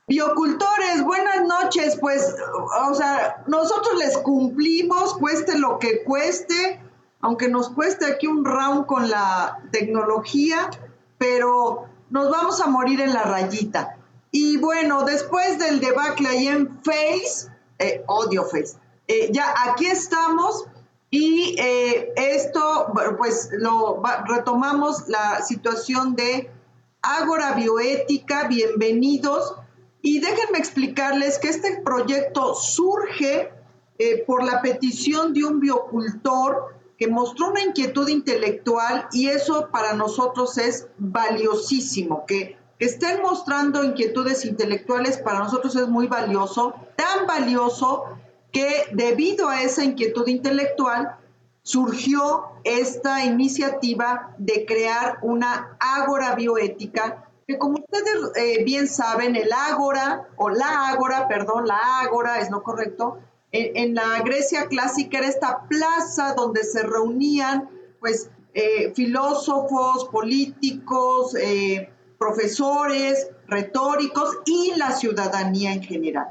Biocultores, buenas noches. Pues, o sea, nosotros les cumplimos, cueste lo que cueste, aunque nos cueste aquí un round con la tecnología, pero nos vamos a morir en la rayita. Y bueno, después del debacle ahí en Face, odio Face, ya aquí estamos y esto, pues retomamos la situación de Ágora Bioética, bienvenidos. Y déjenme explicarles que este proyecto surge por la petición de un biocultor que mostró una inquietud intelectual y eso para nosotros es valiosísimo. Que estén mostrando inquietudes intelectuales para nosotros es muy valioso, tan valioso que debido a esa inquietud intelectual surgió esta iniciativa de crear una ágora bioética que, como ustedes bien saben, el ágora, o la ágora, perdón, la ágora es lo correcto, en la Grecia clásica era esta plaza donde se reunían pues filósofos, políticos, profesores, retóricos y la ciudadanía en general,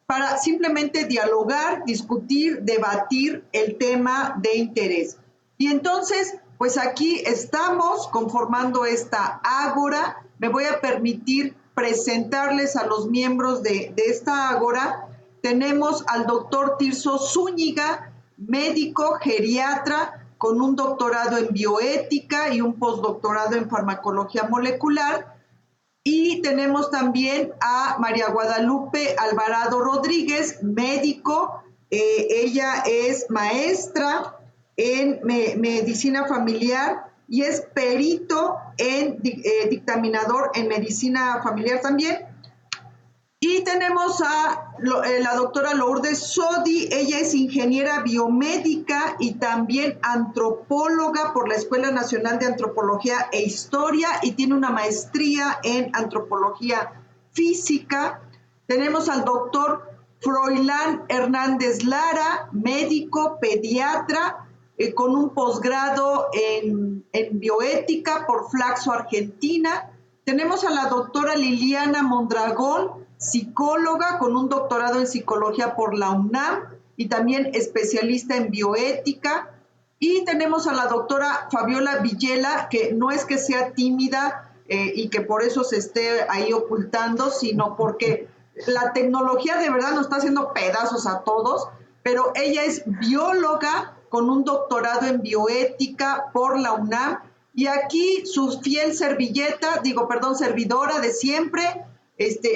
para simplemente dialogar, discutir, debatir el tema de interés. Y entonces, pues aquí estamos conformando esta ágora. Me voy a permitir presentarles a los miembros de esta ágora. Tenemos al doctor Tirso Zúñiga, médico geriatra con un doctorado en bioética y un postdoctorado en farmacología molecular. Y tenemos también a María Guadalupe Alvarado Rodríguez, médico. Ella es maestra en medicina familiar y es perito en dictaminador en medicina familiar también. Y tenemos a la doctora Lourdes Sodi, ella es ingeniera biomédica y también antropóloga por la Escuela Nacional de Antropología e Historia y tiene una maestría en antropología física. Tenemos al doctor Froilán Hernández Lara, médico pediatra con un posgrado en bioética por Flaxo, Argentina. Tenemos a la doctora Liliana Mondragón, psicóloga con un doctorado en psicología por la UNAM y también especialista en bioética. Y tenemos a la doctora Fabiola Villela, que no es que sea tímida y que por eso se esté ahí ocultando, sino porque la tecnología de verdad nos está haciendo pedazos a todos, pero ella es bióloga con un doctorado en bioética por la UNAM. Y aquí su fiel servidora de siempre,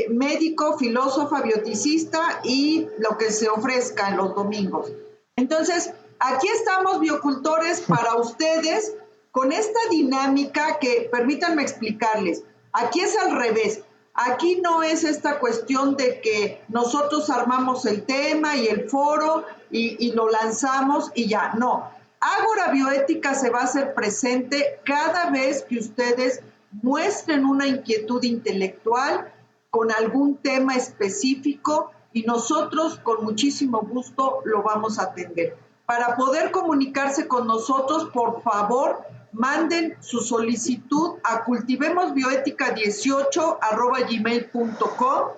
médico, filósofa, bioticista y lo que se ofrezca en los domingos. Entonces, aquí estamos, biocultores, para ustedes con esta dinámica que, permítanme explicarles, aquí es al revés. Aquí no es esta cuestión de que nosotros armamos el tema y el foro y lo lanzamos y ya, no. Ágora Bioética se va a hacer presente cada vez que ustedes muestren una inquietud intelectual con algún tema específico y nosotros con muchísimo gusto lo vamos a atender. Para poder comunicarse con nosotros, por favor, manden su solicitud a cultivemosbioética18@gmail.com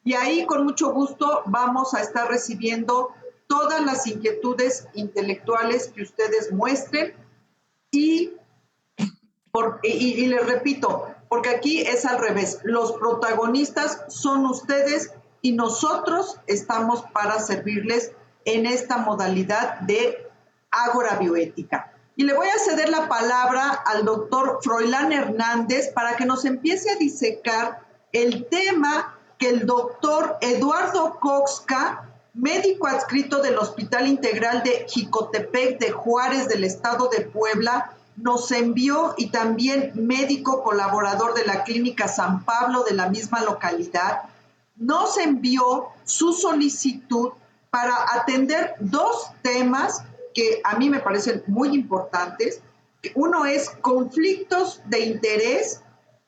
y ahí con mucho gusto vamos a estar recibiendo todas las inquietudes intelectuales que ustedes muestren y les repito, porque aquí es al revés, los protagonistas son ustedes y nosotros estamos para servirles en esta modalidad de Ágora Bioética. Y le voy a ceder la palabra al doctor Froilán Hernández para que nos empiece a disecar el tema que el doctor Eduardo Coxca, médico adscrito del Hospital Integral de Jicotepec de Juárez del Estado de Puebla, nos envió, y también médico colaborador de la Clínica San Pablo de la misma localidad, nos envió su solicitud para atender dos temas que a mí me parecen muy importantes. Uno es conflictos de interés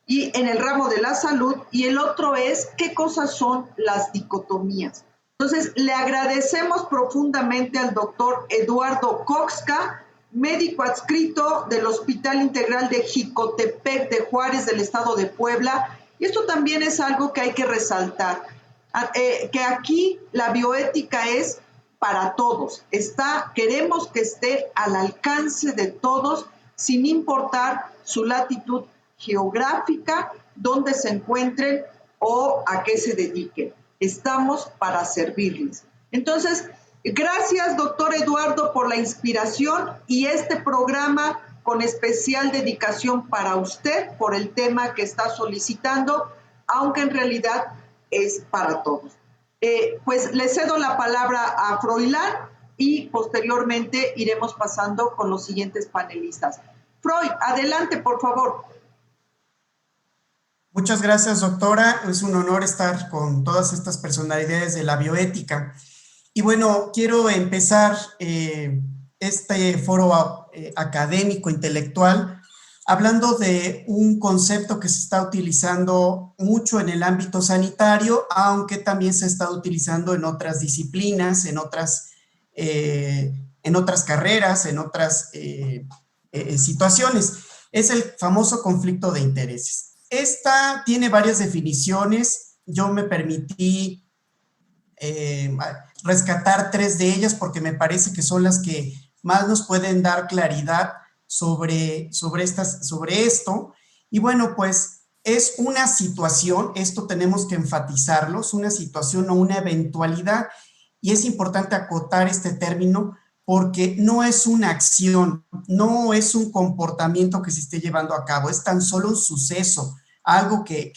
y en el ramo de la salud, y el otro es qué cosas son las dicotomías. Entonces, le agradecemos profundamente al doctor Eduardo Coxca, médico adscrito del Hospital Integral de Jicotepec de Juárez del Estado de Puebla, Y esto también es algo que hay que resaltar, que aquí la bioética es para todos, queremos que esté al alcance de todos sin importar su latitud geográfica, dónde se encuentren o a qué se dediquen. Estamos para servirles. Entonces, gracias, doctor Eduardo, por la inspiración y este programa con especial dedicación para usted por el tema que está solicitando, aunque en realidad es para todos. Pues le cedo la palabra a Froilán y posteriormente iremos pasando con los siguientes panelistas. Freud, adelante, por favor. Muchas gracias, doctora. Es un honor estar con todas estas personalidades de la bioética. Y bueno, quiero empezar este foro académico, intelectual, hablando de un concepto que se está utilizando mucho en el ámbito sanitario, aunque también se está utilizando en otras disciplinas, en otras carreras, en otras situaciones. Es el famoso conflicto de intereses. Esta tiene varias definiciones. Yo me permití rescatar 3 de ellas porque me parece que son las que más nos pueden dar claridad sobre esto. Y bueno, pues es una situación, esto tenemos que enfatizarlo, es una situación o una eventualidad, y es importante acotar este término porque no es una acción, no es un comportamiento que se esté llevando a cabo, es tan solo un suceso, algo que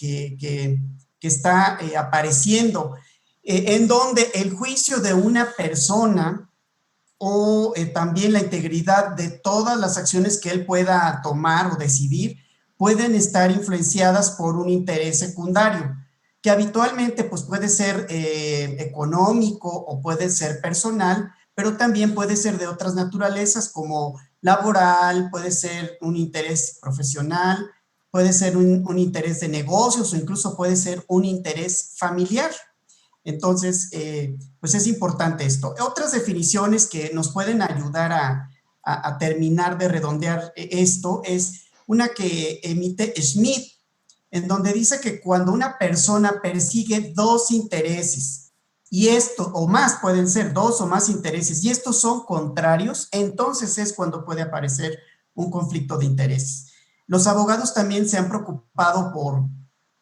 está apareciendo, en donde el juicio de una persona o también la integridad de todas las acciones que él pueda tomar o decidir pueden estar influenciadas por un interés secundario, que habitualmente pues puede ser económico o puede ser personal, pero también puede ser de otras naturalezas como laboral, puede ser un interés profesional, puede ser un interés de negocios o incluso puede ser un interés familiar. Entonces, pues es importante esto. Otras definiciones que nos pueden ayudar a terminar de redondear esto es una que emite Schmidt, en donde dice que cuando una persona persigue 2 intereses, y esto, o más, pueden ser 2 o más intereses, y estos son contrarios, entonces es cuando puede aparecer un conflicto de intereses. Los abogados también se han preocupado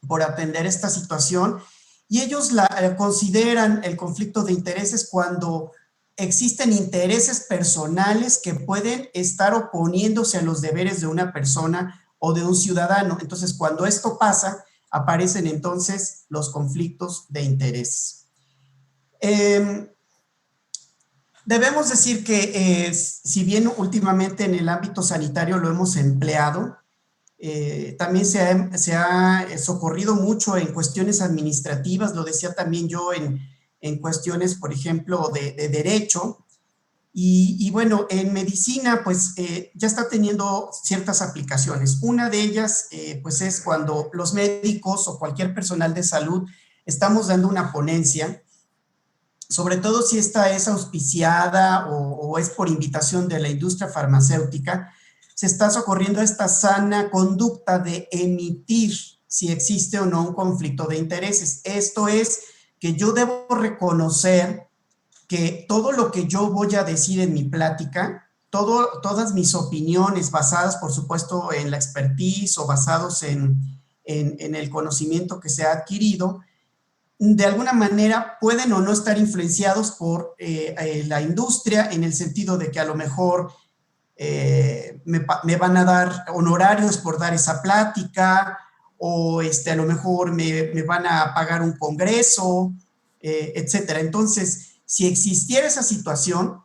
por atender esta situación, y ellos consideran el conflicto de intereses cuando existen intereses personales que pueden estar oponiéndose a los deberes de una persona o de un ciudadano. Entonces, cuando esto pasa, aparecen entonces los conflictos de intereses. Debemos decir que si bien últimamente en el ámbito sanitario lo hemos empleado, también se ha socorrido mucho en cuestiones administrativas, lo decía también yo en cuestiones, por ejemplo, de derecho, y bueno, en medicina pues ya está teniendo ciertas aplicaciones. Una de ellas pues es cuando los médicos o cualquier personal de salud estamos dando una ponencia, sobre todo si esta es auspiciada o es por invitación de la industria farmacéutica, se está socorriendo esta sana conducta de emitir si existe o no un conflicto de intereses. Esto es que yo debo reconocer que todo lo que yo voy a decir en mi plática, todas mis opiniones basadas, por supuesto, en la expertise o basados en el conocimiento que se ha adquirido, de alguna manera pueden o no estar influenciados por la industria, en el sentido de que a lo mejor me van a dar honorarios por dar esa plática, o a lo mejor me van a pagar un congreso, etcétera. Entonces, si existiera esa situación,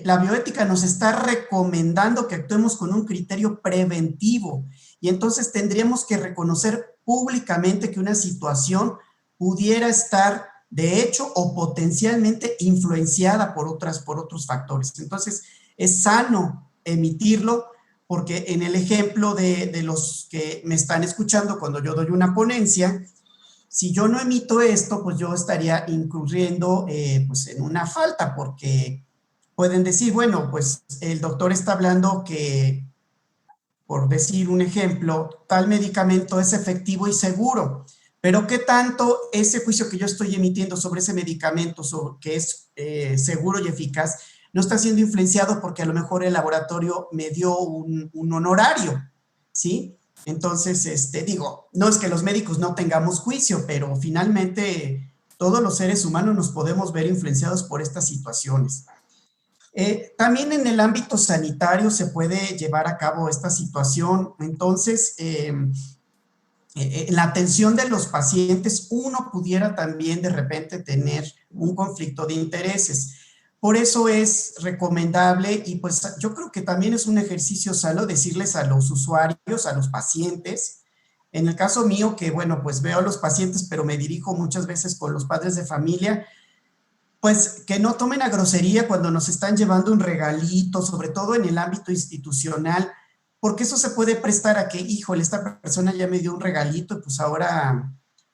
la bioética nos está recomendando que actuemos con un criterio preventivo, y entonces tendríamos que reconocer públicamente que una situación pudiera estar de hecho o potencialmente influenciada por otros factores. Entonces, es sano emitirlo, porque en el ejemplo de los que me están escuchando cuando yo doy una ponencia, si yo no emito esto, pues yo estaría incurriendo pues en una falta, porque pueden decir, bueno, pues el doctor está hablando que por decir un ejemplo, tal medicamento es efectivo y seguro, pero ¿qué tanto ese juicio que yo estoy emitiendo sobre ese medicamento, que es seguro y eficaz, no está siendo influenciado porque a lo mejor el laboratorio me dio un honorario, ¿sí? Entonces, digo, no es que los médicos no tengamos juicio, pero finalmente todos los seres humanos nos podemos ver influenciados por estas situaciones. También en el ámbito sanitario se puede llevar a cabo esta situación. Entonces, en la atención de los pacientes, uno pudiera también de repente tener un conflicto de intereses. Por eso es recomendable, y pues yo creo que también es un ejercicio sano decirles a los usuarios, a los pacientes, en el caso mío, que bueno, pues veo a los pacientes, pero me dirijo muchas veces con los padres de familia, pues que no tomen a grosería cuando nos están llevando un regalito, sobre todo en el ámbito institucional, porque eso se puede prestar a que, híjole, esta persona ya me dio un regalito y pues ahora,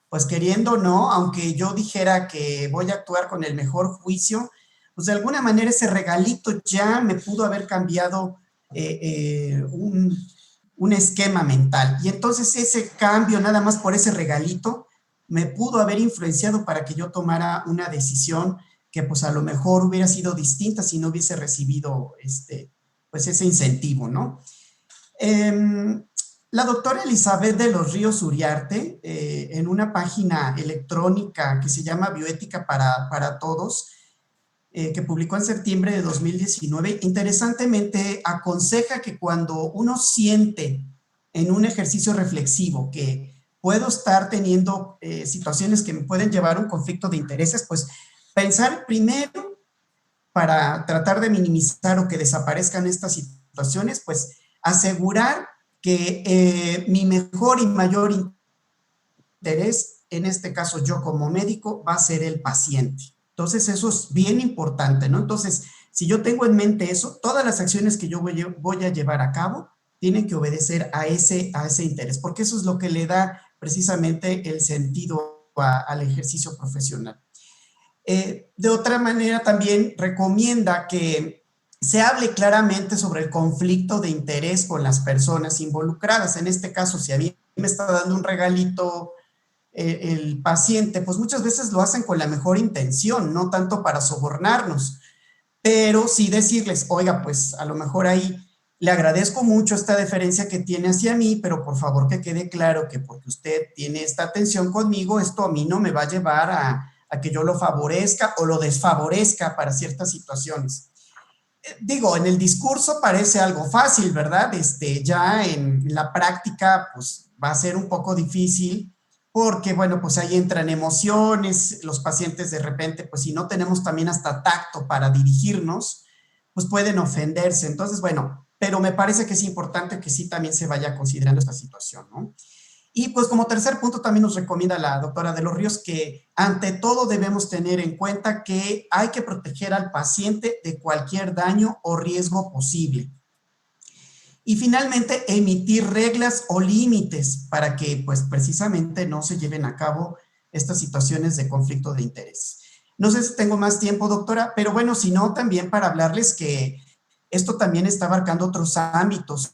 pues queriendo no, aunque yo dijera que voy a actuar con el mejor juicio, pues de alguna manera ese regalito ya me pudo haber cambiado un esquema mental. Y entonces ese cambio, nada más por ese regalito, me pudo haber influenciado para que yo tomara una decisión que pues a lo mejor hubiera sido distinta si no hubiese recibido pues ese incentivo, ¿no? La doctora Elizabeth de los Ríos Uriarte, en una página electrónica que se llama Bioética para Todos, que publicó en septiembre de 2019, interesantemente aconseja que cuando uno siente en un ejercicio reflexivo que puedo estar teniendo situaciones que me pueden llevar a un conflicto de intereses, pues pensar primero para tratar de minimizar o que desaparezcan estas situaciones, pues asegurar que mi mejor y mayor interés, en este caso yo como médico, va a ser el paciente. Entonces eso es bien importante, ¿no? Entonces, si yo tengo en mente eso, todas las acciones que yo voy a llevar a cabo tienen que obedecer a ese interés, porque eso es lo que le da precisamente el sentido al ejercicio profesional. De otra manera, también recomienda que se hable claramente sobre el conflicto de interés con las personas involucradas. En este caso, si a mí me está dando un regalito el paciente, pues muchas veces lo hacen con la mejor intención, no tanto para sobornarnos, pero sí decirles, oiga, pues a lo mejor ahí le agradezco mucho esta deferencia que tiene hacia mí, pero por favor que quede claro que porque usted tiene esta atención conmigo, esto a mí no me va a llevar a que yo lo favorezca o lo desfavorezca para ciertas situaciones. Digo, en el discurso parece algo fácil, ¿verdad? Ya en la práctica, pues va a ser un poco difícil porque, bueno, pues ahí entran emociones, los pacientes de repente, pues si no tenemos también hasta tacto para dirigirnos, pues pueden ofenderse. Entonces, bueno, pero me parece que es importante que sí también se vaya considerando esta situación, ¿no? Y pues como tercer punto también nos recomienda la doctora de los Ríos que ante todo debemos tener en cuenta que hay que proteger al paciente de cualquier daño o riesgo posible. Y finalmente emitir reglas o límites para que pues precisamente no se lleven a cabo estas situaciones de conflicto de interés. No sé si tengo más tiempo, doctora, pero bueno, si no, también para hablarles que esto también está abarcando otros ámbitos.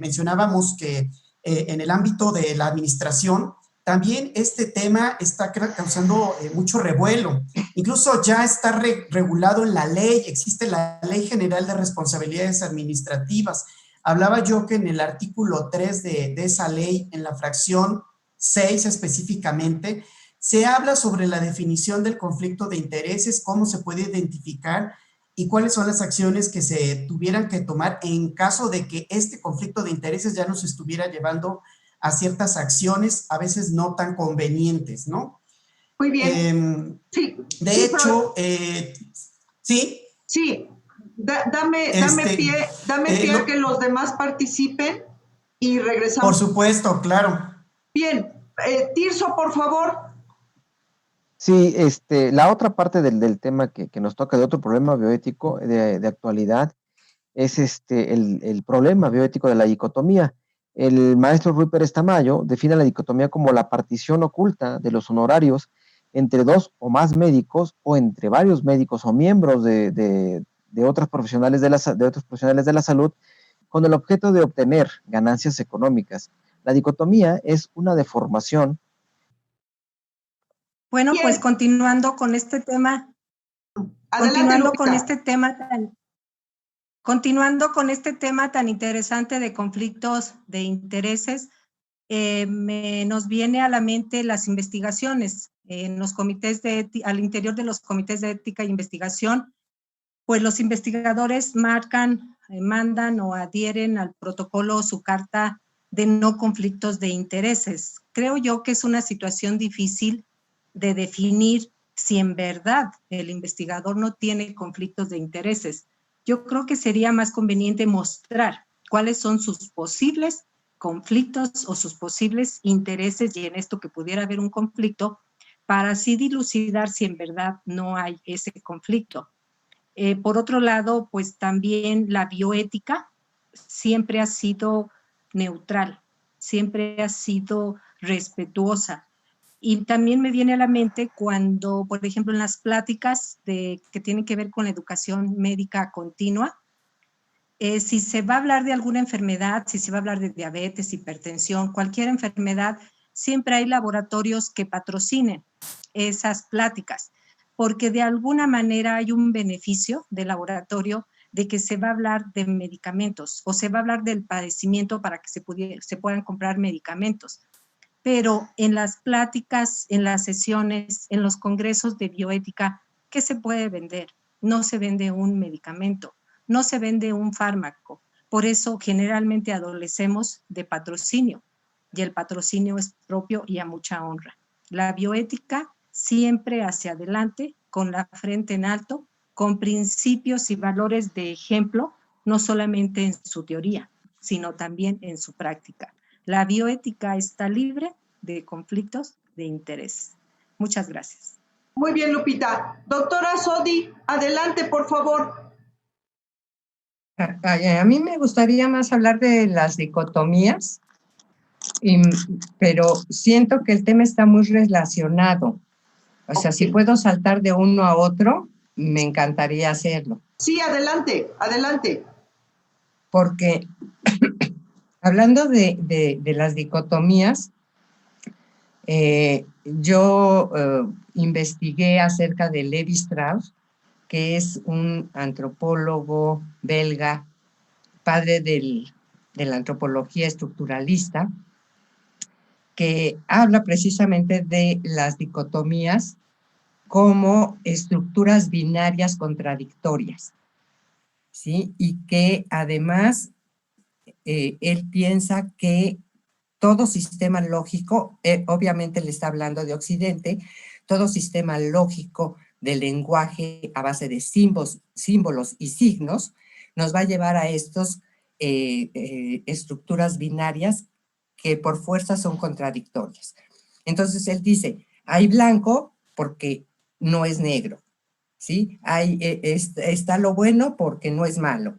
Mencionábamos que en el ámbito de la administración, también este tema está causando mucho revuelo. Incluso ya está regulado en la ley, existe la Ley General de Responsabilidades Administrativas. Hablaba yo que en el artículo 3 de esa ley, en la fracción 6 específicamente, se habla sobre la definición del conflicto de intereses, cómo se puede identificar y cuáles son las acciones que se tuvieran que tomar en caso de que este conflicto de intereses ya nos estuviera llevando a ciertas acciones, a veces no tan convenientes, ¿no? Muy bien. Sí. De sí, hecho, ¿sí? Sí, dame pie a que los demás participen y regresamos. Por supuesto, claro. Bien, Tirso, por favor. Sí, la otra parte del tema que nos toca, de otro problema bioético de actualidad, es el problema bioético de la dicotomía. El maestro Rupert Tamayo define la dicotomía como la partición oculta de los honorarios entre dos o más médicos o entre varios médicos o miembros de otros profesionales de la salud con el objeto de obtener ganancias económicas. La dicotomía es una deformación. Bueno, Bien. pues continuando con este tema, continuando con este tema tan interesante de conflictos de intereses, nos viene a la mente las investigaciones en los comités al interior de los comités de ética e investigación, pues los investigadores mandan o adhieren al protocolo o su carta de no conflictos de intereses. Creo yo que es una situación difícil de definir si en verdad el investigador no tiene conflictos de intereses. Yo creo que sería más conveniente mostrar cuáles son sus posibles conflictos o sus posibles intereses, y en esto que pudiera haber un conflicto, para así dilucidar si en verdad no hay ese conflicto. Por otro lado, pues también la bioética siempre ha sido neutral, siempre ha sido respetuosa. Y también me viene a la mente cuando, por ejemplo, en las pláticas que tienen que ver con la educación médica continua, si se va a hablar de alguna enfermedad, si se va a hablar de diabetes, hipertensión, cualquier enfermedad, siempre hay laboratorios que patrocinen esas pláticas, porque de alguna manera hay un beneficio del laboratorio de que se va a hablar de medicamentos o se va a hablar del padecimiento para que se puedan comprar medicamentos. Pero en las pláticas, en las sesiones, en los congresos de bioética, ¿qué se puede vender? No se vende un medicamento, no se vende un fármaco. Por eso generalmente adolecemos de patrocinio, y el patrocinio es propio y a mucha honra. La bioética siempre hacia adelante, con la frente en alto, con principios y valores de ejemplo, no solamente en su teoría, sino también en su práctica. La bioética está libre de conflictos de interés. Muchas gracias. Muy bien, Lupita. Doctora Sodi, adelante, por favor. A mí me gustaría más hablar de las dicotomías, pero siento que el tema está muy relacionado. O sea, si puedo saltar de uno a otro, me encantaría hacerlo. Sí, adelante, adelante. Porque hablando de las dicotomías, yo investigué acerca de Levi Strauss, que es un antropólogo belga, padre de la antropología estructuralista, que habla precisamente de las dicotomías como estructuras binarias contradictorias, ¿sí? Y que además él piensa que todo sistema lógico, obviamente le está hablando de Occidente, todo sistema lógico del lenguaje a base de símbolos y signos nos va a llevar a estas estructuras binarias que por fuerza son contradictorias. Entonces él dice, hay blanco porque no es negro, ¿sí? Está lo bueno porque no es malo,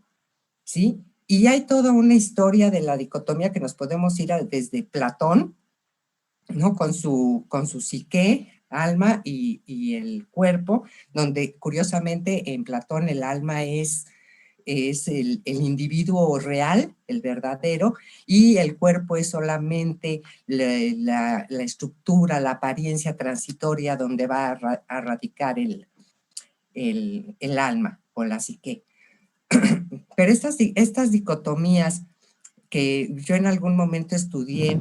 ¿sí? Y hay toda una historia de la dicotomía que nos podemos ir desde Platón, ¿no? Con su psique, alma y el cuerpo, donde curiosamente en Platón el alma es el individuo real, el verdadero, y el cuerpo es solamente la estructura, la apariencia transitoria donde va a radicar el alma o la psique. Pero estas dicotomías que yo en algún momento estudié,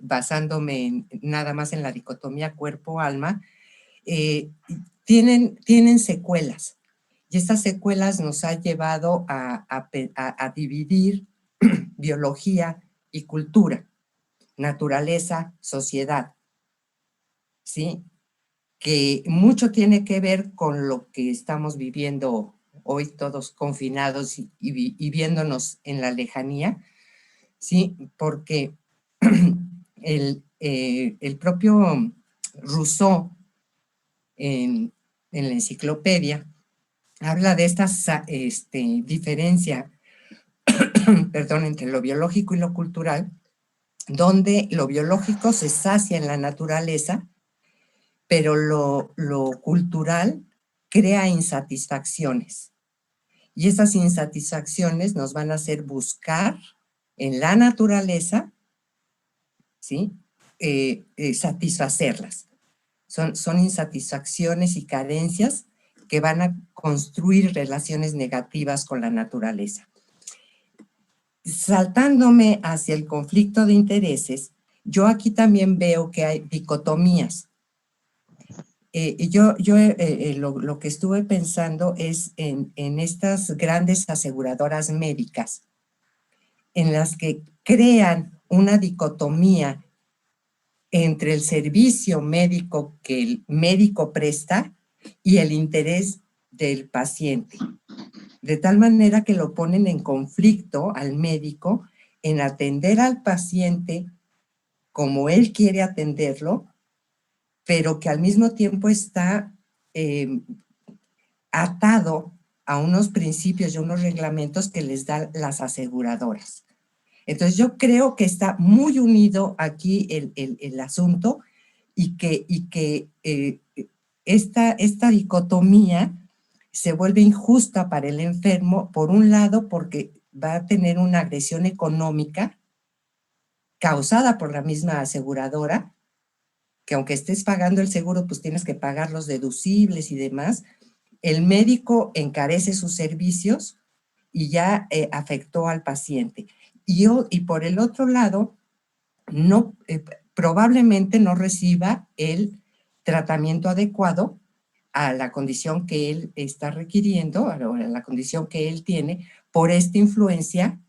basándome nada más en la dicotomía cuerpo-alma, tienen secuelas. Y estas secuelas nos han llevado a dividir biología y cultura, naturaleza, sociedad, ¿sí? Que mucho tiene que ver con lo que estamos viviendo hoy todos confinados y viéndonos en la lejanía, ¿sí? Porque el propio Rousseau en la enciclopedia habla de esta diferencia perdón, entre lo biológico y lo cultural, donde lo biológico se sacia en la naturaleza, pero lo cultural crea insatisfacciones. Y esas insatisfacciones nos van a hacer buscar en la naturaleza, ¿sí? Satisfacerlas. Son insatisfacciones y carencias que van a construir relaciones negativas con la naturaleza. Saltándome hacia el conflicto de intereses, yo aquí también veo que hay dicotomías. Lo que estuve pensando es en estas grandes aseguradoras médicas, en las que crean una dicotomía entre el servicio médico que el médico presta y el interés del paciente, de tal manera que lo ponen en conflicto al médico en atender al paciente como él quiere atenderlo, pero que al mismo tiempo está atado a unos principios y unos reglamentos que les dan las aseguradoras. Entonces yo creo que está muy unido aquí el asunto y que esta dicotomía se vuelve injusta para el enfermo, por un lado porque va a tener una agresión económica causada por la misma aseguradora, que aunque estés pagando el seguro, pues tienes que pagar los deducibles y demás. El médico encarece sus servicios y ya afectó al paciente. Y por el otro lado, probablemente no reciba el tratamiento adecuado a la condición que él está requiriendo, a la condición que él tiene, por esta influencia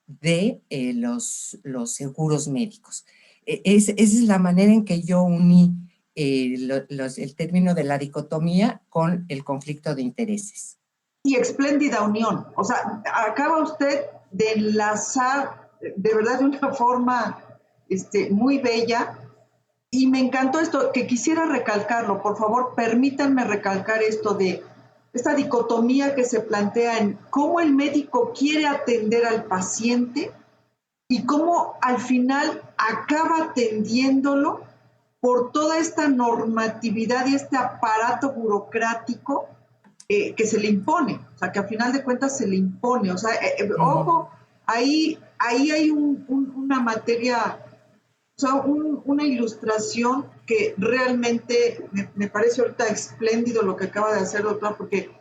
de los seguros médicos. Esa es la manera en que yo uní el término de la dicotomía con el conflicto de intereses. Y espléndida unión. O sea, acaba usted de enlazar de verdad de una forma muy bella. Y me encantó esto, que quisiera recalcarlo. Por favor, permítanme recalcar esto de esta dicotomía que se plantea en cómo el médico quiere atender al paciente y cómo al final acaba atendiéndolo por toda esta normatividad y este aparato burocrático que se le impone, o sea, que al final de cuentas se le impone. O sea, ojo, ahí hay una materia, o sea, una ilustración que realmente me parece ahorita espléndido lo que acaba de hacer, doctora, porque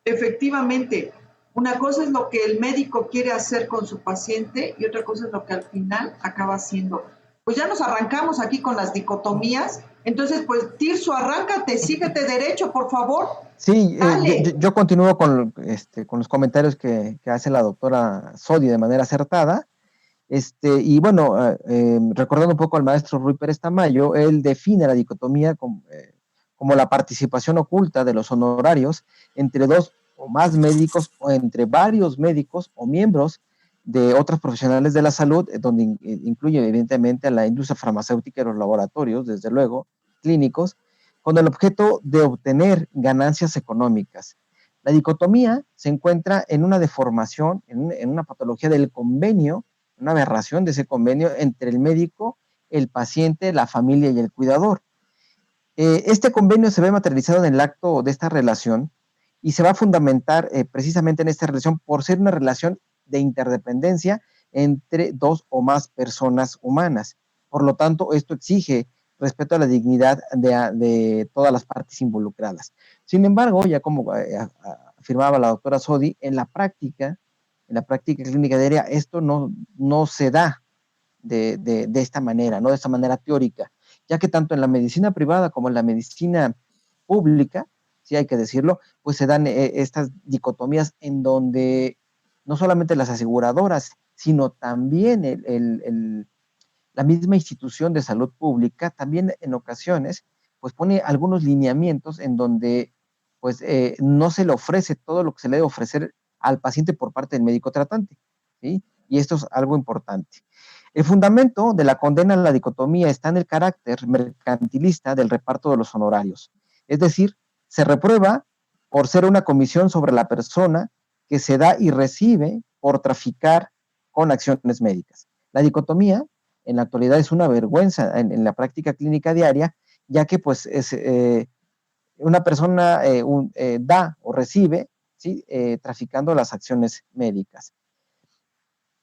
efectivamente una cosa es lo que el médico quiere hacer con su paciente y otra cosa es lo que al final acaba haciendo. Pues ya nos arrancamos aquí con las dicotomías, entonces pues Tirso, arráncate, síguete derecho, por favor. Sí, yo continúo con los comentarios que hace la doctora Sodi de manera acertada. Y bueno, recordando un poco al maestro Ruy Pérez Tamayo, él define la dicotomía como la participación oculta de los honorarios entre dos o más médicos o entre varios médicos o miembros de otros profesionales de la salud, donde incluye evidentemente a la industria farmacéutica y los laboratorios, desde luego, clínicos, con el objeto de obtener ganancias económicas. La dicotomía se encuentra en una deformación, en una patología del convenio, una aberración de ese convenio entre el médico, el paciente, la familia y el cuidador. Este convenio se ve materializado en el acto de esta relación y se va a fundamentar precisamente en esta relación por ser una relación de interdependencia entre dos o más personas humanas. Por lo tanto, esto exige respeto a la dignidad de todas las partes involucradas. Sin embargo, ya como afirmaba la doctora Sodi, en la práctica clínica diaria, esto no se da de esta manera, no de esta manera teórica, ya que tanto en la medicina privada como en la medicina pública, sí hay que decirlo, pues se dan estas dicotomías en donde no solamente las aseguradoras, sino también la misma institución de salud pública, también en ocasiones, pues pone algunos lineamientos en donde pues no se le ofrece todo lo que se le debe ofrecer al paciente por parte del médico tratante, ¿sí? Y esto es algo importante. El fundamento de la condena a la dicotomía está en el carácter mercantilista del reparto de los honorarios. Es decir, se reprueba por ser una comisión sobre la persona que se da y recibe por traficar con acciones médicas. La dicotomía en la actualidad es una vergüenza en la práctica clínica diaria, ya que pues una persona da o recibe ¿sí? Traficando las acciones médicas.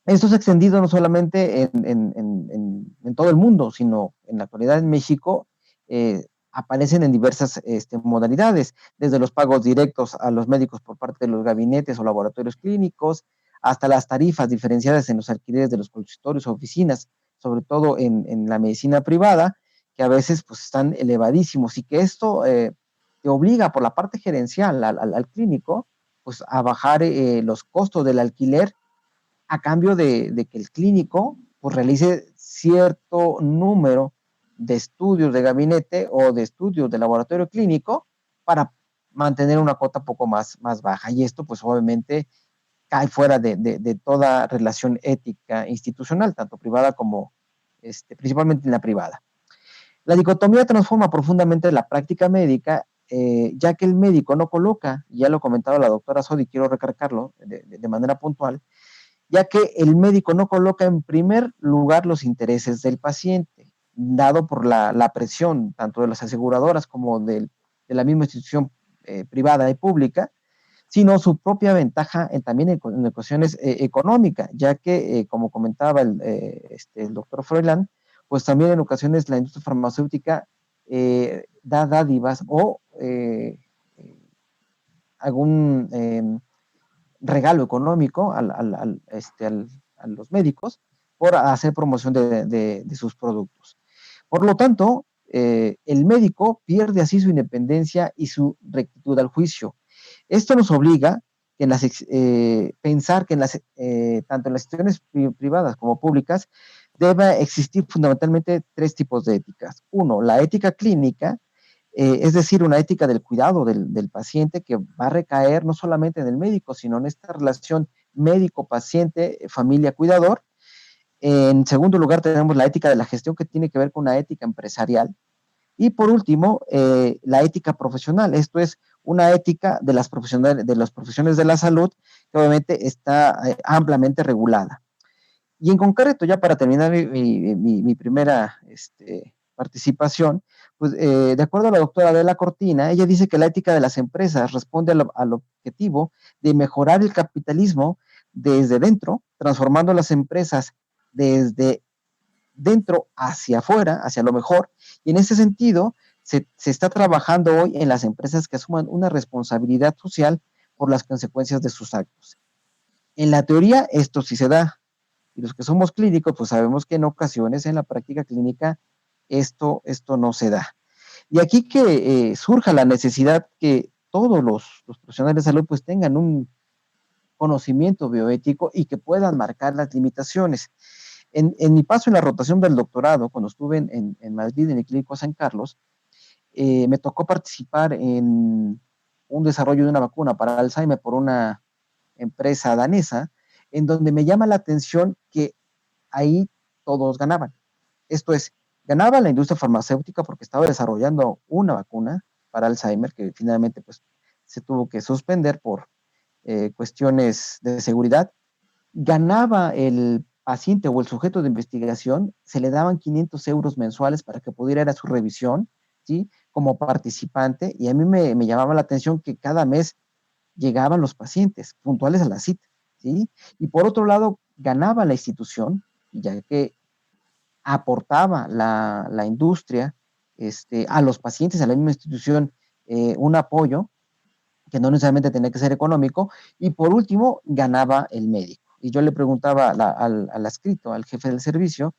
Esto se ha extendido no solamente en todo el mundo, sino en la actualidad en México, aparecen en diversas modalidades, desde los pagos directos a los médicos por parte de los gabinetes o laboratorios clínicos, hasta las tarifas diferenciadas en los alquileres de los consultorios o oficinas, sobre todo en la medicina privada, que a veces pues están elevadísimos, y que esto te obliga por la parte gerencial al clínico pues a bajar los costos del alquiler, a cambio de que el clínico pues realice cierto número de estudios de gabinete o de estudios de laboratorio clínico para mantener una cuota poco más baja. Y esto pues obviamente cae fuera de toda relación ética institucional, tanto privada como principalmente en la privada. La dicotomía transforma profundamente la práctica médica, ya que el médico no coloca, ya lo comentaba la doctora Sodi, quiero recalcarlo de manera puntual, ya que el médico no coloca en primer lugar los intereses del paciente, dado por la presión tanto de las aseguradoras como de la misma institución privada y pública, sino su propia ventaja también en ecuaciones económicas, ya que, como comentaba el doctor Froilán, pues también en ocasiones la industria farmacéutica da dádivas o algún regalo económico a los médicos por hacer promoción de sus productos. Por lo tanto, el médico pierde así su independencia y su rectitud al juicio. Esto nos obliga pensar que tanto en las instituciones privadas como públicas debe existir fundamentalmente tres tipos de éticas. Uno, la ética clínica, es decir, una ética del cuidado del paciente que va a recaer no solamente en el médico, sino en esta relación médico-paciente, familia-cuidador. En segundo lugar, tenemos la ética de la gestión, que tiene que ver con una ética empresarial. Y por último, la ética profesional. Esto es una ética de las profesiones de la salud, que obviamente está ampliamente regulada. Y en concreto, ya para terminar mi primera participación, pues de acuerdo a la doctora Adela Cortina, ella dice que la ética de las empresas responde al objetivo de mejorar el capitalismo desde dentro, transformando las empresas desde dentro hacia afuera, hacia lo mejor, y en ese sentido se está trabajando hoy en las empresas que asuman una responsabilidad social por las consecuencias de sus actos. En la teoría esto sí se da, y los que somos clínicos pues sabemos que en ocasiones en la práctica clínica esto no se da. Y aquí que surja la necesidad que todos los profesionales de salud pues tengan un conocimiento bioético y que puedan marcar las limitaciones. En mi paso en la rotación del doctorado, cuando estuve en Madrid, en el Clínico San Carlos, me tocó participar en un desarrollo de una vacuna para Alzheimer por una empresa danesa, en donde me llama la atención que ahí todos ganaban. Esto es, ganaba la industria farmacéutica porque estaba desarrollando una vacuna para Alzheimer que finalmente pues, se tuvo que suspender por cuestiones de seguridad. Ganaba el paciente o el sujeto de investigación, se le daban 500 euros mensuales para que pudiera ir a su revisión, ¿sí? Como participante, y a mí me llamaba la atención que cada mes llegaban los pacientes puntuales a la cita, ¿sí? Y por otro lado, ganaba la institución, ya que aportaba la industria a los pacientes, a la misma institución, un apoyo que no necesariamente tenía que ser económico, y por último, ganaba el médico. Y yo le preguntaba al adscrito, al jefe del servicio,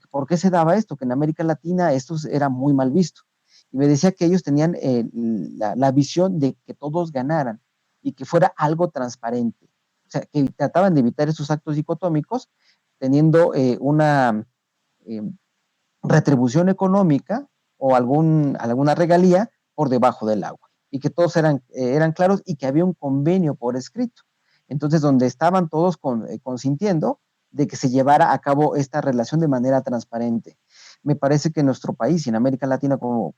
¿por qué se daba esto? Que en América Latina esto era muy mal visto. Y me decía que ellos tenían la visión de que todos ganaran y que fuera algo transparente. O sea, que trataban de evitar esos actos dicotómicos teniendo una retribución económica o alguna regalía por debajo del agua. Y que todos eran claros y que había un convenio por escrito. Entonces, donde estaban todos consintiendo de que se llevara a cabo esta relación de manera transparente. Me parece que en nuestro país y en América Latina, como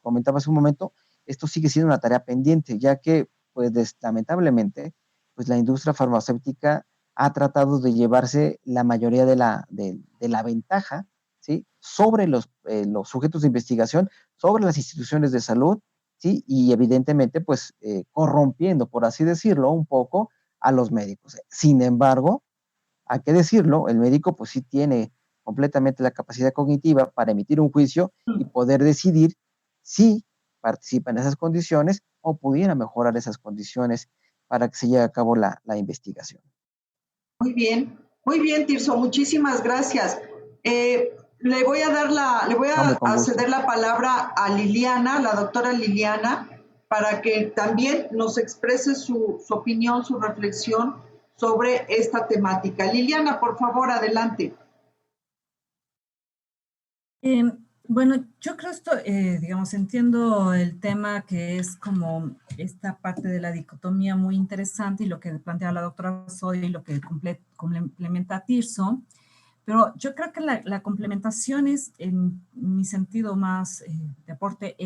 comentaba hace un momento, esto sigue siendo una tarea pendiente, ya que, pues, lamentablemente, pues la industria farmacéutica ha tratado de llevarse la mayoría de la ventaja, ¿sí? Sobre los sujetos de investigación, sobre las instituciones de salud, ¿sí? Y evidentemente, pues, corrompiendo, por así decirlo, un poco a los médicos. Sin embargo, hay que decirlo, el médico pues sí tiene completamente la capacidad cognitiva para emitir un juicio y poder decidir si participa en esas condiciones o pudiera mejorar esas condiciones para que se lleve a cabo la investigación. Muy bien, Tirso, muchísimas gracias. Le voy a ceder la palabra a Liliana, la doctora Liliana, para que también nos exprese su opinión, su reflexión sobre esta temática. Liliana, por favor, adelante. Bueno, yo creo esto, digamos, entiendo el tema que es como esta parte de la dicotomía muy interesante y lo que plantea la doctora Zoya y lo que complementa Tirso, pero yo creo que la complementación es, en mi sentido más de aporte,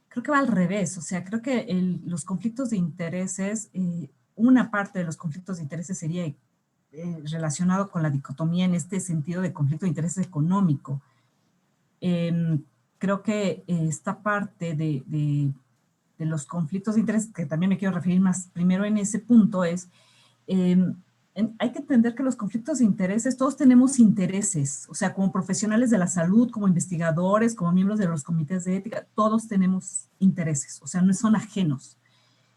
creo que va al revés, o sea, creo que los conflictos de intereses, una parte de los conflictos de intereses sería relacionado con la dicotomía en este sentido de conflicto de interés económico. Creo que esta parte de los conflictos de interés, que también me quiero referir más primero en ese punto, es hay que entender que los conflictos de intereses, todos tenemos intereses, o sea, como profesionales de la salud, como investigadores, como miembros de los comités de ética, todos tenemos intereses, o sea, no son ajenos.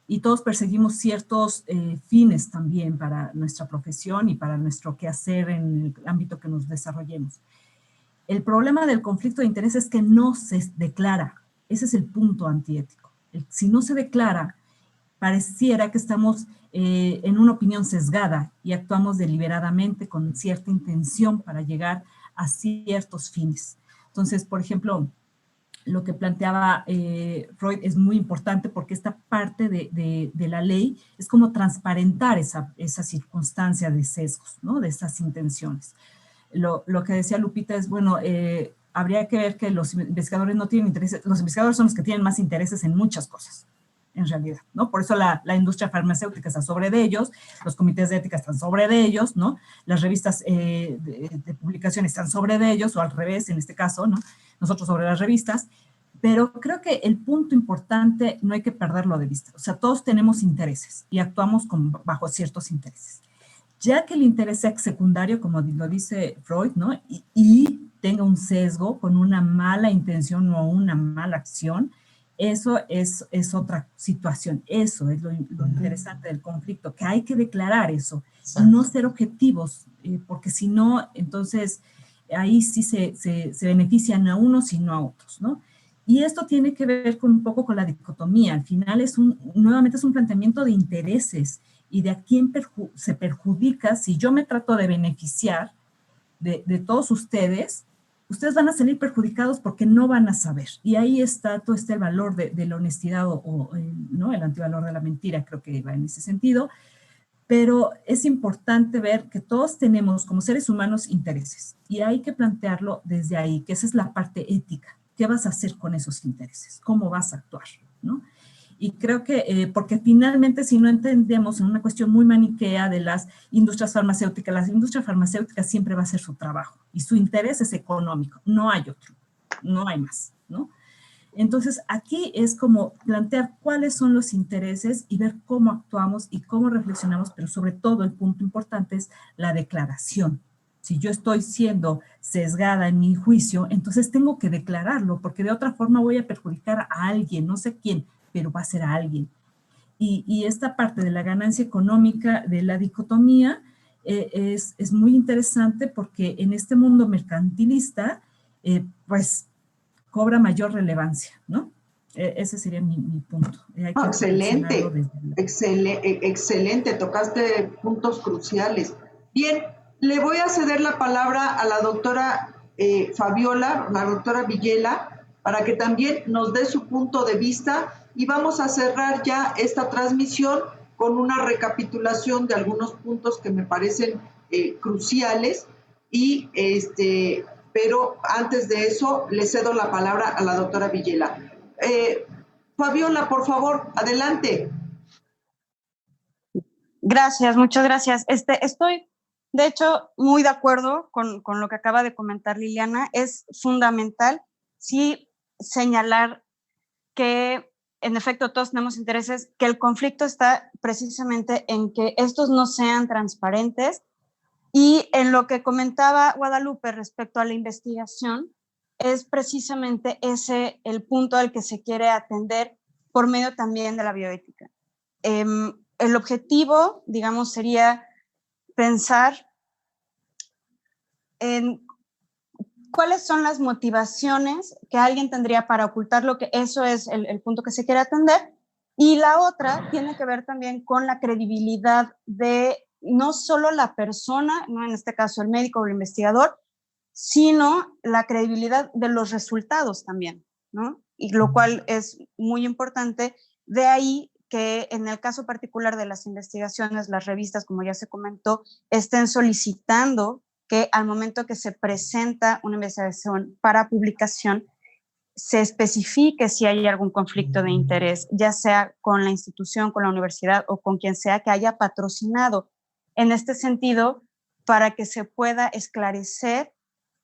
Y todos perseguimos ciertos fines también para nuestra profesión y para nuestro quehacer en el ámbito que nos desarrollemos. El problema del conflicto de interés es que no se declara. Ese es el punto antiético. Si no se declara, pareciera que estamos en una opinión sesgada y actuamos deliberadamente con cierta intención para llegar a ciertos fines. Entonces, por ejemplo, lo que planteaba Freud es muy importante porque esta parte de la ley es como transparentar esa circunstancia de sesgos, ¿no? De esas intenciones. Lo que decía Lupita es, bueno, habría que ver que los investigadores no tienen intereses, los investigadores son los que tienen más intereses en muchas cosas, en realidad, ¿no? Por eso la industria farmacéutica está sobre de ellos, los comités de ética están sobre de ellos, ¿no? Las revistas de publicación están sobre de ellos, o al revés, en este caso, ¿no? Nosotros sobre las revistas, pero creo que el punto importante no hay que perderlo de vista. O sea, todos tenemos intereses y actuamos bajo ciertos intereses. Ya que el interés sea secundario, como lo dice Freud, ¿no? Y tenga un sesgo con una mala intención o una mala acción, eso es otra situación. Eso es lo interesante del conflicto, que hay que declarar eso, y no ser objetivos, porque si no, entonces ahí sí se benefician a unos y no a otros, ¿no? Y esto tiene que ver con un poco con la dicotomía. Al final nuevamente es un planteamiento de intereses y de a quién se perjudica. Si yo me trato de beneficiar de todos ustedes van a salir perjudicados porque no van a saber. Y ahí está todo este valor de la honestidad ¿no? El antivalor de la mentira, creo que va en ese sentido. Pero es importante ver que todos tenemos como seres humanos intereses y hay que plantearlo desde ahí, que esa es la parte ética. ¿Qué vas a hacer con esos intereses? ¿Cómo vas a actuar? ¿No? Y creo que, porque finalmente si no entendemos en una cuestión muy maniquea de las industrias farmacéuticas siempre va a ser su trabajo y su interés es económico, no hay otro, no hay más, ¿no? Entonces aquí es como plantear cuáles son los intereses y ver cómo actuamos y cómo reflexionamos, pero sobre todo el punto importante es la declaración. Si yo estoy siendo sesgada en mi juicio, entonces tengo que declararlo, porque de otra forma voy a perjudicar a alguien, no sé quién, pero va a ser a alguien. Y esta parte de la ganancia económica, de la dicotomía, es muy interesante porque en este mundo mercantilista, pues cobra mayor relevancia, ¿no? Ese sería mi punto. Excelente, tocaste puntos cruciales. Bien, le voy a ceder la palabra a la doctora Fabiola, la doctora Villela, para que también nos dé su punto de vista y vamos a cerrar ya esta transmisión con una recapitulación de algunos puntos que me parecen cruciales y pero antes de eso le cedo la palabra a la doctora Villela. Fabiola, por favor, adelante. Gracias, muchas gracias. Estoy, de hecho, muy de acuerdo con lo que acaba de comentar Liliana. Es fundamental, sí, señalar que en efecto todos tenemos intereses, que el conflicto está precisamente en que estos no sean transparentes, y en lo que comentaba Guadalupe respecto a la investigación, es precisamente ese el punto al que se quiere atender por medio también de la bioética. El objetivo, digamos, sería pensar en cuáles son las motivaciones que alguien tendría para ocultar lo que eso es el punto que se quiere atender. Y la otra tiene que ver también con la credibilidad de no solo la persona, ¿no? En este caso el médico o el investigador, sino la credibilidad de los resultados también, ¿no? Y lo cual es muy importante. De ahí que en el caso particular de las investigaciones, las revistas, como ya se comentó, estén solicitando que al momento que se presenta una investigación para publicación, se especifique si hay algún conflicto de interés, ya sea con la institución, con la universidad o con quien sea que haya patrocinado. En este sentido, para que se pueda esclarecer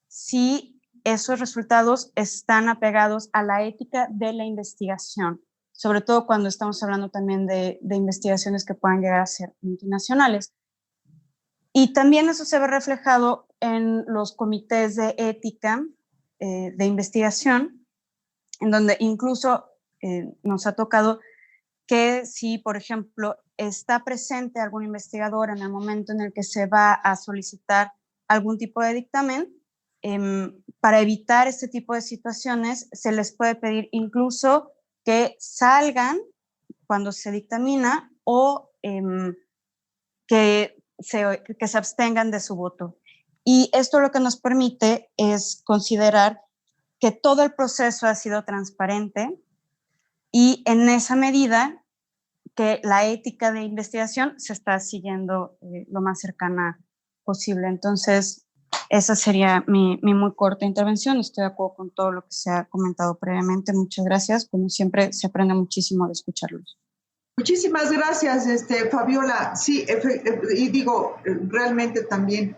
si esos resultados están apegados a la ética de la investigación, sobre todo cuando estamos hablando también de investigaciones que puedan llegar a ser multinacionales. Y también eso se ve reflejado en los comités de ética de investigación, en donde incluso nos ha tocado que si, por ejemplo, está presente algún investigador en el momento en el que se va a solicitar algún tipo de dictamen, para evitar este tipo de situaciones, se les puede pedir incluso que salgan cuando se dictamina o que se abstengan de su voto. Y esto lo que nos permite es considerar que todo el proceso ha sido transparente y en esa medida que la ética de investigación se está siguiendo lo más cercana posible. Entonces, esa sería mi muy corta intervención. Estoy de acuerdo con todo lo que se ha comentado previamente. Muchas gracias. Como siempre, se aprende muchísimo de escucharlos. Muchísimas gracias, Fabiola. Sí, y digo, realmente también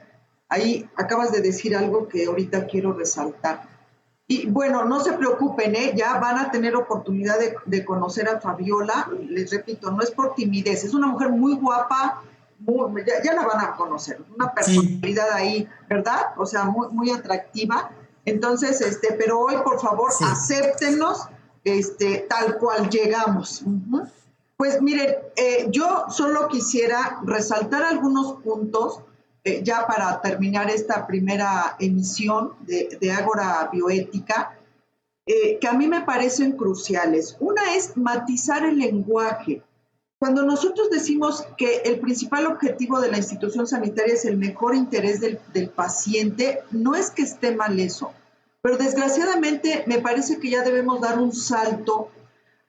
ahí acabas de decir algo que ahorita quiero resaltar. Y bueno, no se preocupen, ya van a tener oportunidad de conocer a Fabiola. Les repito, no es por timidez, es una mujer muy guapa, ya la van a conocer, una personalidad sí. Ahí, ¿verdad? O sea, muy atractiva. Entonces, pero hoy, por favor, sí. Acéptenos tal cual llegamos. Uh-huh. Pues miren, yo solo quisiera resaltar algunos puntos ya para terminar esta primera emisión de Ágora Bioética, que a mí me parecen cruciales. Una es matizar el lenguaje. Cuando nosotros decimos que el principal objetivo de la institución sanitaria es el mejor interés del paciente, no es que esté mal eso, pero desgraciadamente me parece que ya debemos dar un salto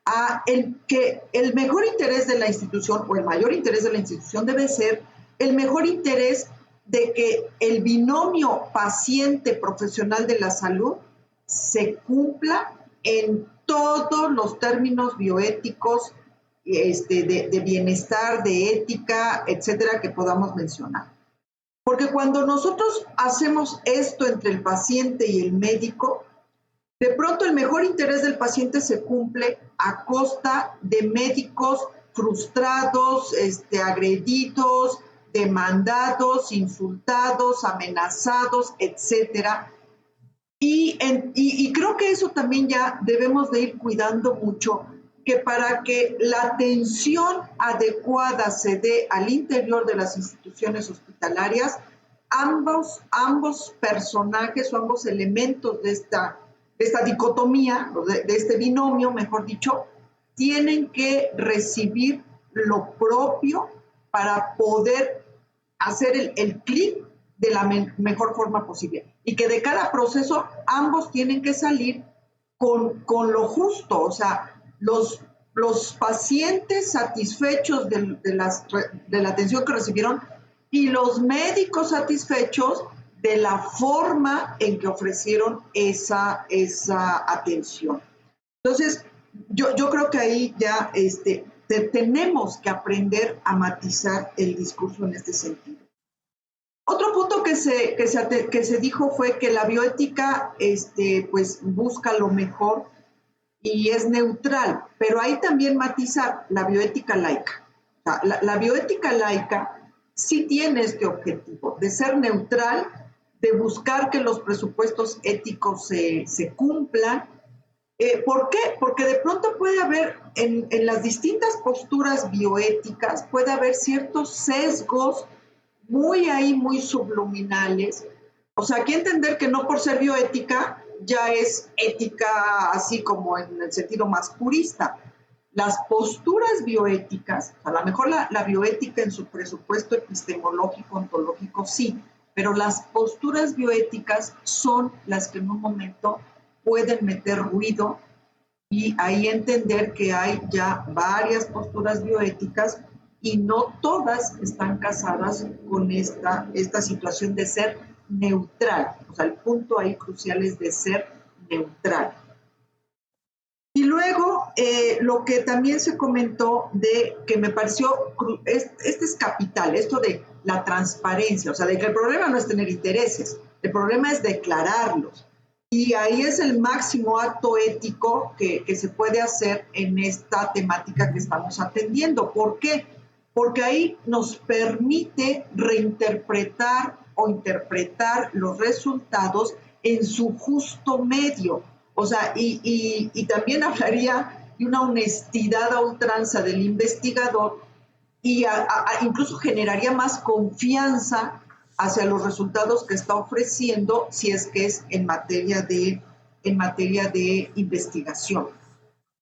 a que el mejor interés de la institución o el mayor interés de la institución debe ser el mejor interés de que el binomio paciente-profesional de la salud se cumpla en todos los términos bioéticos, de bienestar, de ética, etcétera, que podamos mencionar. Porque cuando nosotros hacemos esto entre el paciente y el médico, de pronto el mejor interés del paciente se cumple a costa de médicos frustrados, agredidos, demandados, insultados, amenazados, etcétera. Y creo que eso también ya debemos de ir cuidando mucho, que para que la atención adecuada se dé al interior de las instituciones hospitalarias, ambos personajes o ambos elementos de esta dicotomía, de este binomio, mejor dicho, tienen que recibir lo propio para poder hacer el clic de la mejor forma posible. Y que de cada proceso ambos tienen que salir con lo justo, o sea, los pacientes satisfechos de la atención que recibieron y los médicos satisfechos de la forma en que ofrecieron esa atención. Entonces, yo creo que ahí ya tenemos que aprender a matizar el discurso en este sentido. Otro punto que se dijo fue que la bioética pues busca lo mejor. y es neutral, pero hay también matizar la bioética laica. O sea, la bioética laica sí tiene este objetivo de ser neutral, de buscar que los presupuestos éticos se cumplan. ¿Por qué? Porque de pronto puede haber, en las distintas posturas bioéticas, puede haber ciertos sesgos muy subluminales. O sea, hay que entender que no por ser bioética ya es ética así como en el sentido más purista. Las posturas bioéticas, a lo mejor la bioética en su presupuesto epistemológico, ontológico, sí, pero las posturas bioéticas son las que en un momento pueden meter ruido y ahí entender que hay ya varias posturas bioéticas y no todas están casadas con esta situación de ser neutral. O sea, el punto ahí crucial es de ser neutral. Y luego, lo que también se comentó de que me pareció, este es capital, esto de la transparencia, o sea, de que el problema no es tener intereses, el problema es declararlos. Y ahí es el máximo acto ético que se puede hacer en esta temática que estamos atendiendo. ¿Por qué? Porque ahí nos permite reinterpretar o interpretar los resultados en su justo medio. O sea, y también hablaría de una honestidad a ultranza del investigador y incluso generaría más confianza hacia los resultados que está ofreciendo si es que es en materia de investigación.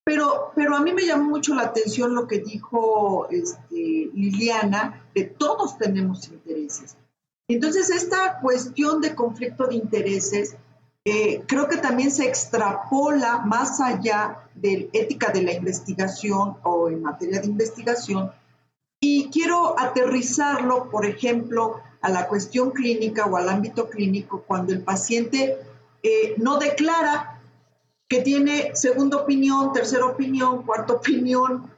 Pero a mí me llamó mucho la atención lo que dijo Liliana, de todos tenemos intereses. Entonces, esta cuestión de conflicto de intereses creo que también se extrapola más allá de ética de la investigación o en materia de investigación, y quiero aterrizarlo, por ejemplo, a la cuestión clínica o al ámbito clínico, cuando el paciente no declara que tiene segunda opinión, tercera opinión, cuarta opinión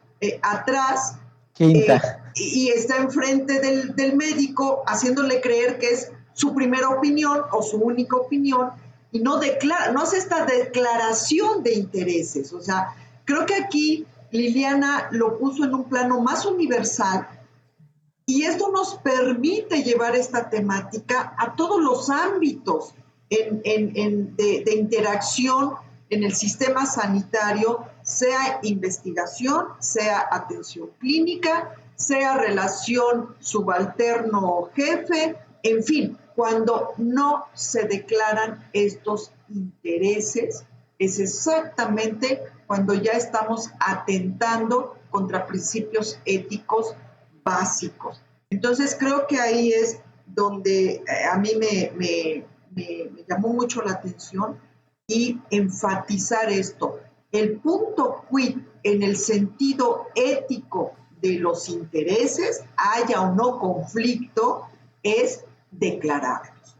atrás, quinta, y está enfrente del médico haciéndole creer que es su primera opinión o su única opinión, y no declara, no hace esta declaración de intereses. O sea, creo que aquí Liliana lo puso en un plano más universal y esto nos permite llevar esta temática a todos los ámbitos de interacción en el sistema sanitario, sea investigación, sea atención clínica, sea relación subalterno-jefe, en fin, cuando no se declaran estos intereses, es exactamente cuando ya estamos atentando contra principios éticos básicos. Entonces creo que ahí es donde a mí me llamó mucho la atención y enfatizar esto. El punto quid en el sentido ético de los intereses, haya o no conflicto, es declararlos.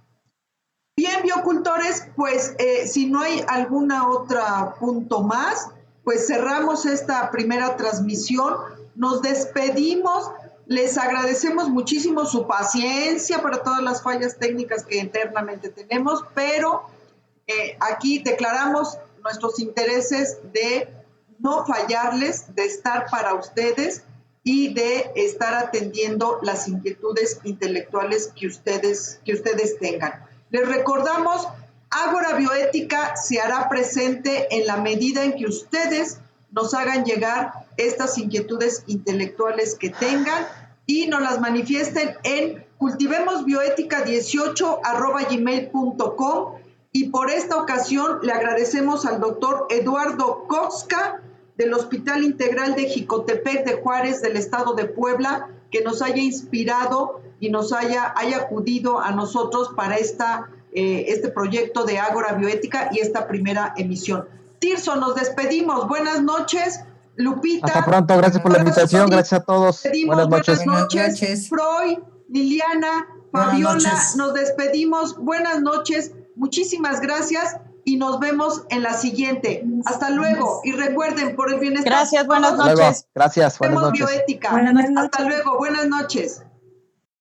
Bien, biocultores, pues si no hay alguna otra punto más, pues cerramos esta primera transmisión. Nos despedimos. Les agradecemos muchísimo su paciencia para todas las fallas técnicas que internamente tenemos, pero aquí declaramos nuestros intereses de no fallarles, de estar para ustedes y de estar atendiendo las inquietudes intelectuales que ustedes tengan. Les recordamos, Ágora Bioética se hará presente en la medida en que ustedes nos hagan llegar estas inquietudes intelectuales que tengan y nos las manifiesten en cultivemosbioética18@gmail.com. Y por esta ocasión le agradecemos al doctor Eduardo Kotzka del Hospital Integral de Jicotepec de Juárez del Estado de Puebla, que nos haya inspirado y nos haya acudido a nosotros para este proyecto de Ágora Bioética y esta primera emisión. Tirso, nos despedimos. Buenas noches. Lupita. Hasta pronto, gracias por la invitación, gracias a todos. Buenas noches. Buenas noches. Freud, Liliana, Fabiola, nos despedimos. Buenas noches, muchísimas gracias y nos vemos en la siguiente. Hasta luego y recuerden, por el bienestar. Gracias, buenas noches. Gracias, buenas noches. Bioética. Buenas noches. Hasta luego, buenas noches.